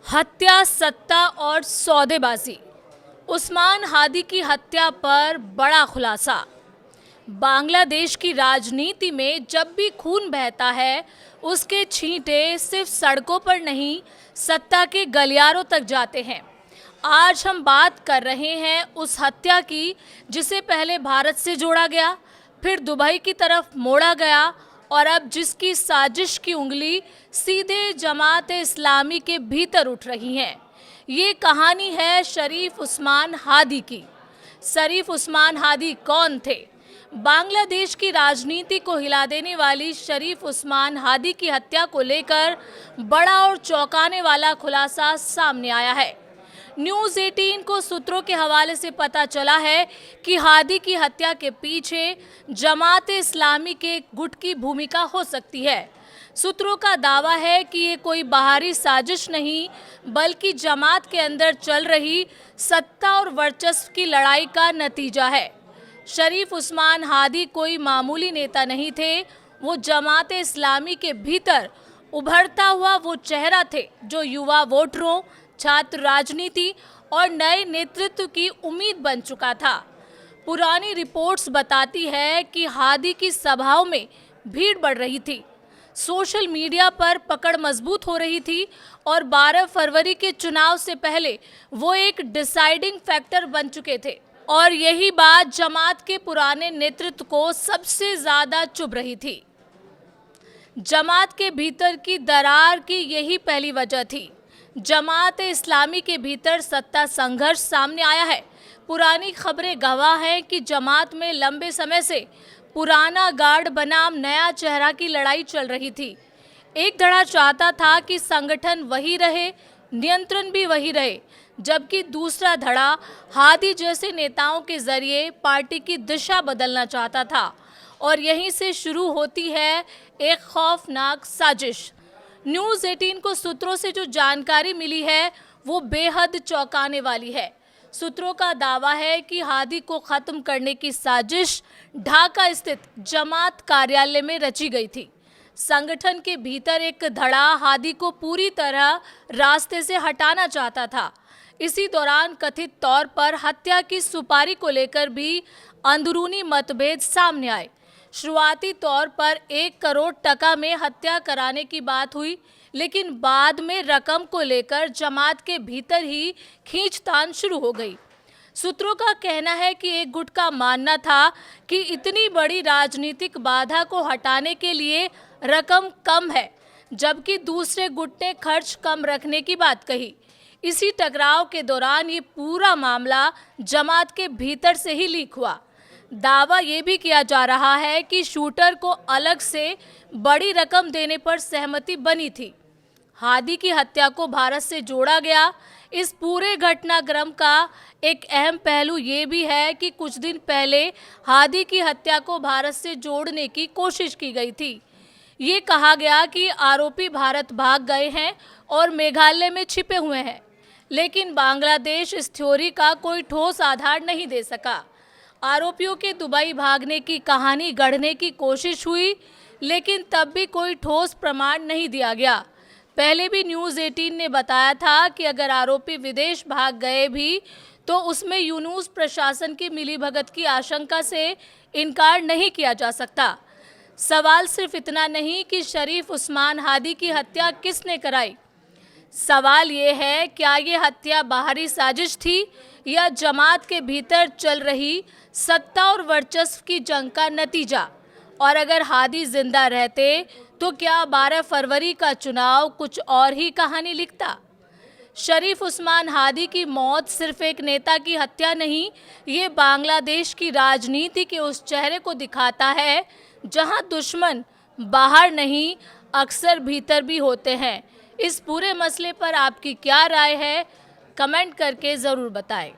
हत्या, सत्ता और सौदेबाजी। उस्मान हादी की हत्या पर बड़ा खुलासा। बांग्लादेश की राजनीति में जब भी खून बहता है, उसके छींटे सिर्फ सड़कों पर नहीं, सत्ता के गलियारों तक जाते हैं। आज हम बात कर रहे हैं उस हत्या की जिसे पहले भारत से जोड़ा गया, फिर दुबई की तरफ मोड़ा गया और अब जिसकी साजिश की उंगली सीधे जमात इस्लामी के भीतर उठ रही है। ये कहानी है शरीफ उस्मान हादी की। शरीफ उस्मान हादी कौन थे? बांग्लादेश की राजनीति को हिला देने वाली शरीफ उस्मान हादी की हत्या को लेकर बड़ा और चौंकाने वाला खुलासा सामने आया है। न्यूज़ 18 को सूत्रों के हवाले से पता चला है कि हादी की हत्या के पीछे जमात इस्लामी के गुट की भूमिका हो सकती है। सूत्रों का दावा है कि ये कोई बाहरी साजिश नहीं, बल्कि जमात के अंदर चल रही सत्ता और वर्चस्व की लड़ाई का नतीजा है। शरीफ उस्मान हादी कोई मामूली नेता नहीं थे, वो जमात इस्लामी के भीतर उभरता हुआ वो चेहरा थे जो युवा वोटरों, छात्र राजनीति और नए नेतृत्व की उम्मीद बन चुका था। पुरानी रिपोर्ट्स बताती है कि हादी की सभाओं में भीड़ बढ़ रही थी, सोशल मीडिया पर पकड़ मजबूत हो रही थी और 12 फरवरी के चुनाव से पहले वो एक डिसाइडिंग फैक्टर बन चुके थे। और यही बात जमात के पुराने नेतृत्व को सबसे ज़्यादा चुभ रही थी। जमात के भीतर की दरार की यही पहली वजह थी। जमात इस्लामी के भीतर सत्ता संघर्ष सामने आया है। पुरानी खबरें गवाह हैं कि जमात में लंबे समय से पुराना गार्ड बनाम नया चेहरा की लड़ाई चल रही थी। एक धड़ा चाहता था कि संगठन वही रहे, नियंत्रण भी वही रहे, जबकि दूसरा धड़ा हादी जैसे नेताओं के जरिए पार्टी की दिशा बदलना चाहता था। और यहीं से शुरू होती है एक खौफनाक साजिश। न्यूज़ 18 को सूत्रों से जो जानकारी मिली है वो बेहद चौंकाने वाली है। सूत्रों का दावा है कि हादी को ख़त्म करने की साजिश ढाका स्थित जमात कार्यालय में रची गई थी। संगठन के भीतर एक धड़ा हादी को पूरी तरह रास्ते से हटाना चाहता था। इसी दौरान कथित तौर पर हत्या की सुपारी को लेकर भी अंदरूनी मतभेद सामने आए। शुरुआती तौर पर 1 करोड़ टका में हत्या कराने की बात हुई, लेकिन बाद में रकम को लेकर जमात के भीतर ही खींचतान शुरू हो गई। सूत्रों का कहना है कि एक गुट का मानना था कि इतनी बड़ी राजनीतिक बाधा को हटाने के लिए रकम कम है, जबकि दूसरे गुट ने खर्च कम रखने की बात कही। इसी टकराव के दौरान ये पूरा मामला जमात के भीतर से ही लीक हुआ। दावा ये भी किया जा रहा है कि शूटर को अलग से बड़ी रकम देने पर सहमति बनी थी। हादी की हत्या को भारत से जोड़ा गया। इस पूरे घटनाक्रम का एक अहम पहलू ये भी है कि कुछ दिन पहले हादी की हत्या को भारत से जोड़ने की कोशिश की गई थी। ये कहा गया कि आरोपी भारत भाग गए हैं और मेघालय में छिपे हुए हैं, लेकिन बांग्लादेश इस थ्योरी का कोई ठोस आधार नहीं दे सका। आरोपियों के दुबई भागने की कहानी गढ़ने की कोशिश हुई, लेकिन तब भी कोई ठोस प्रमाण नहीं दिया गया। पहले भी न्यूज़ 18 ने बताया था कि अगर आरोपी विदेश भाग गए भी तो उसमें यूनुस प्रशासन की मिलीभगत की आशंका से इनकार नहीं किया जा सकता। सवाल सिर्फ इतना नहीं कि शरीफ उस्मान हादी की हत्या किसने कराई। सवाल ये है, क्या ये हत्या बाहरी साजिश थी या जमात के भीतर चल रही सत्ता और वर्चस्व की जंग का नतीजा? और अगर हादी जिंदा रहते तो क्या 12 फरवरी का चुनाव कुछ और ही कहानी लिखता? शरीफ उस्मान हादी की मौत सिर्फ एक नेता की हत्या नहीं, ये बांग्लादेश की राजनीति के उस चेहरे को दिखाता है जहां दुश्मन बाहर नहीं, अक्सर भीतर भी होते हैं। इस पूरे मसले पर आपकी क्या राय है? कमेंट करके ज़रूर बताएं।